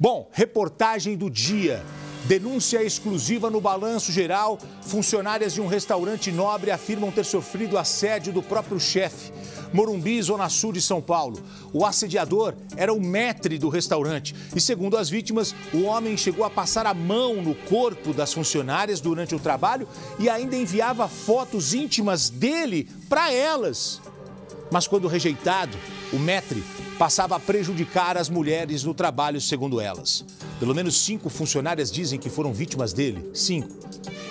Bom, reportagem do dia. Denúncia exclusiva no Balanço Geral. Funcionárias de um restaurante nobre afirmam ter sofrido assédio do próprio chefe. Morumbi, Zona Sul de São Paulo. O assediador era o maître do restaurante. E segundo as vítimas, o homem chegou a passar a mão no corpo das funcionárias durante o trabalho e ainda enviava fotos íntimas dele para elas. Mas quando rejeitado, o maître passava a prejudicar as mulheres no trabalho, segundo elas. Pelo menos 5 funcionárias dizem que foram vítimas dele. 5.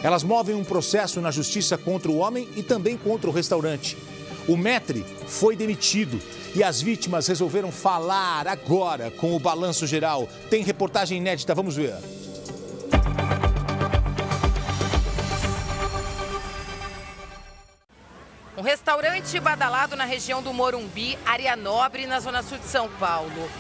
Elas movem um processo na justiça contra o homem e também contra o restaurante. O maître foi demitido e as vítimas resolveram falar agora com o Balanço Geral. Tem reportagem inédita, vamos ver. Um restaurante badalado na região do Morumbi, área nobre, na Zona Sul de São Paulo.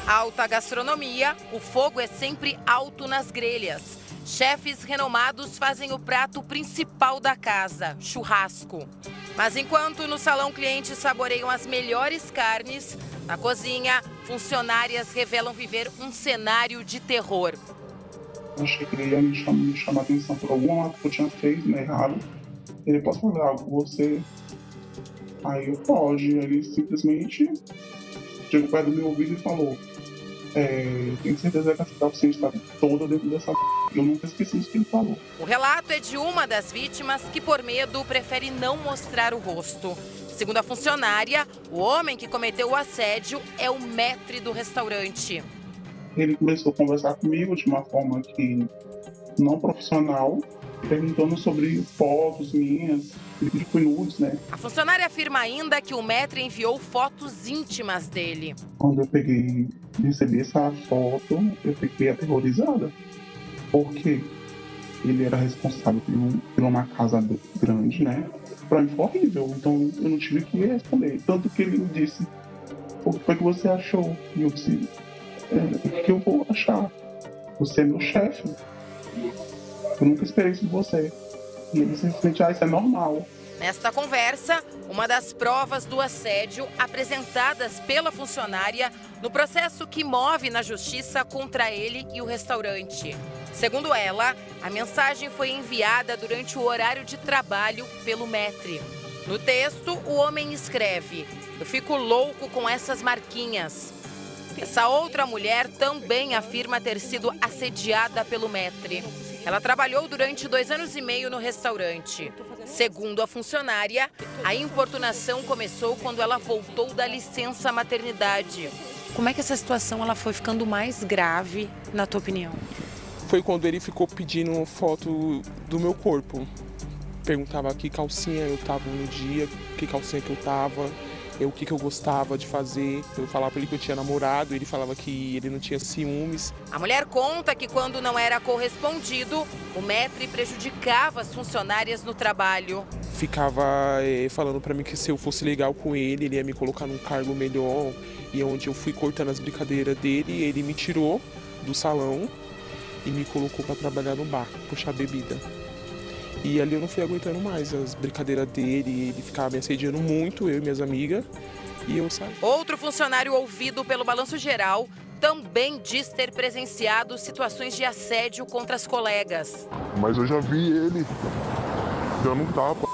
Alta gastronomia, o fogo é sempre alto nas grelhas. Chefes renomados fazem o prato principal da casa, churrasco. Mas enquanto no salão clientes saboreiam as melhores carnes, na cozinha, funcionárias revelam viver um cenário de terror. Eu achei que ele ia me chamar a atenção por algum ato que eu tinha feito, errado. Ele, posso falar algo com você? Aí eu, pode. Ele simplesmente chegou perto do meu ouvido e falou: tenho certeza que essa calcinha está toda dentro dessa... Eu nunca esqueci isso que ele falou. O relato é de uma das vítimas que, por medo, prefere não mostrar o rosto. Segundo a funcionária, o homem que cometeu o assédio é o maître do restaurante. Ele começou a conversar comigo de uma forma que não profissional, perguntando sobre fotos minhas, tipo nudes, né? A funcionária afirma ainda que o maître enviou fotos íntimas dele. Quando eu recebi essa foto, eu fiquei aterrorizada, porque ele era responsável por uma casa grande, né? Pra mim foi horrível, então eu não tive que responder. Tanto que ele me disse: o que foi que você achou? E eu disse: o que eu vou achar? Você é meu chefe. Eu nunca esperei isso de você. E ele simplesmente: isso é normal. Nesta conversa, uma das provas do assédio apresentadas pela funcionária no processo que move na justiça contra ele e o restaurante. Segundo ela, a mensagem foi enviada durante o horário de trabalho pelo maître. No texto, o homem escreve: eu fico louco com essas marquinhas. Essa outra mulher também afirma ter sido assediada pelo maître. Ela trabalhou durante 2 anos e meio no restaurante. Segundo a funcionária, a importunação começou quando ela voltou da licença maternidade. Como é que essa situação ela foi ficando mais grave, na tua opinião? Foi quando ele ficou pedindo foto do meu corpo. Perguntava que calcinha eu tava no dia, que calcinha que eu tava, o que eu gostava de fazer. Eu falava pra ele que eu tinha namorado, ele falava que ele não tinha ciúmes. A mulher conta que quando não era correspondido, o maître prejudicava as funcionárias no trabalho. Ficava falando pra mim que se eu fosse legal com ele, ele ia me colocar num cargo melhor. E onde eu fui cortando as brincadeiras dele, ele me tirou do salão e me colocou pra trabalhar no bar, puxar bebida. E ali eu não fui aguentando mais as brincadeiras dele, ele ficava me assediando muito, eu e minhas amigas, e eu saí. Outro funcionário ouvido pelo Balanço Geral também diz ter presenciado situações de assédio contra as colegas. Mas eu já vi ele dando um tapa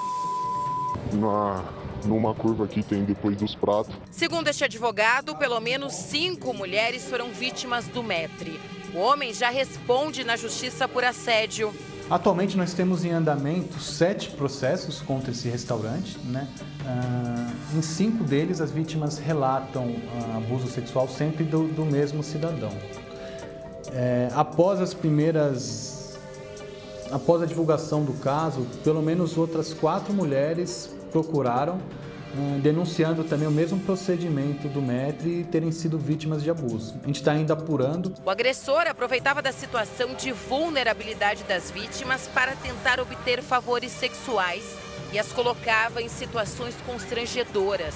numa curva que tem depois dos pratos. Segundo este advogado, pelo menos 5 mulheres foram vítimas do maître. O homem já responde na justiça por assédio. Atualmente nós temos em andamento 7 processos contra esse restaurante, né? Em 5 deles as vítimas relatam abuso sexual sempre do mesmo cidadão. Após a divulgação do caso, pelo menos outras 4 mulheres procuraram, denunciando também o mesmo procedimento do maître e terem sido vítimas de abuso. A gente está ainda apurando. O agressor aproveitava da situação de vulnerabilidade das vítimas para tentar obter favores sexuais e as colocava em situações constrangedoras.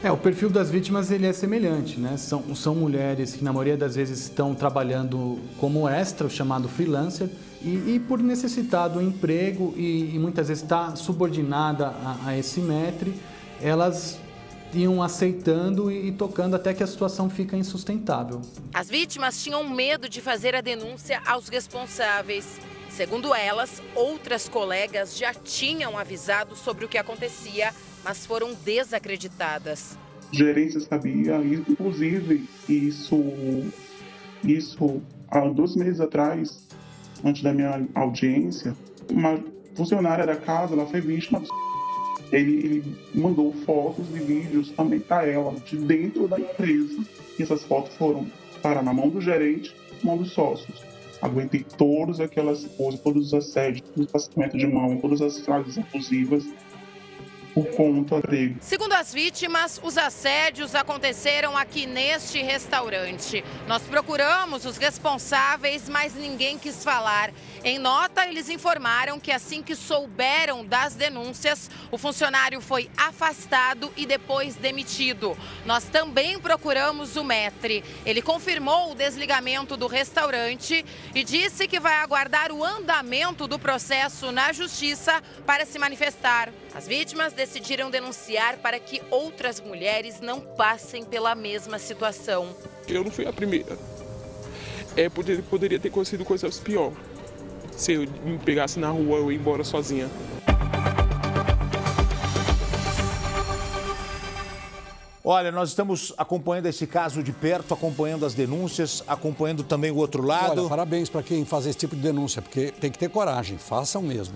O perfil das vítimas ele é semelhante, né? São mulheres que na maioria das vezes estão trabalhando como extra, o chamado freelancer, e por necessitar do emprego e muitas vezes está subordinada a esse maître, elas iam aceitando e tocando até que a situação fica insustentável. As vítimas tinham medo de fazer a denúncia aos responsáveis. Segundo elas, outras colegas já tinham avisado sobre o que acontecia, mas foram desacreditadas. Gerência sabia, inclusive isso há 2 meses atrás, antes da minha audiência, uma funcionária da casa, ela foi vítima. Ele mandou fotos e vídeos também para ela, de dentro da empresa. E essas fotos foram parar na mão do gerente, na mão dos sócios. Aguentei todas aquelas coisas, todos os assédios, todo o passamento de mão, todas as frases abusivas por conta dele. Segundo as vítimas, os assédios aconteceram aqui neste restaurante. Nós procuramos os responsáveis, mas ninguém quis falar. Em nota, eles informaram que assim que souberam das denúncias, o funcionário foi afastado e depois demitido. Nós também procuramos o maître. Ele confirmou o desligamento do restaurante e disse que vai aguardar o andamento do processo na justiça para se manifestar. As vítimas decidiram denunciar para que outras mulheres não passem pela mesma situação. Eu não fui a primeira. Poderia ter acontecido coisas piores. Se eu me pegasse na rua, eu ia embora sozinha. Olha, nós estamos acompanhando esse caso de perto, acompanhando as denúncias, acompanhando também o outro lado. Olha, parabéns para quem faz esse tipo de denúncia, porque tem que ter coragem, façam mesmo.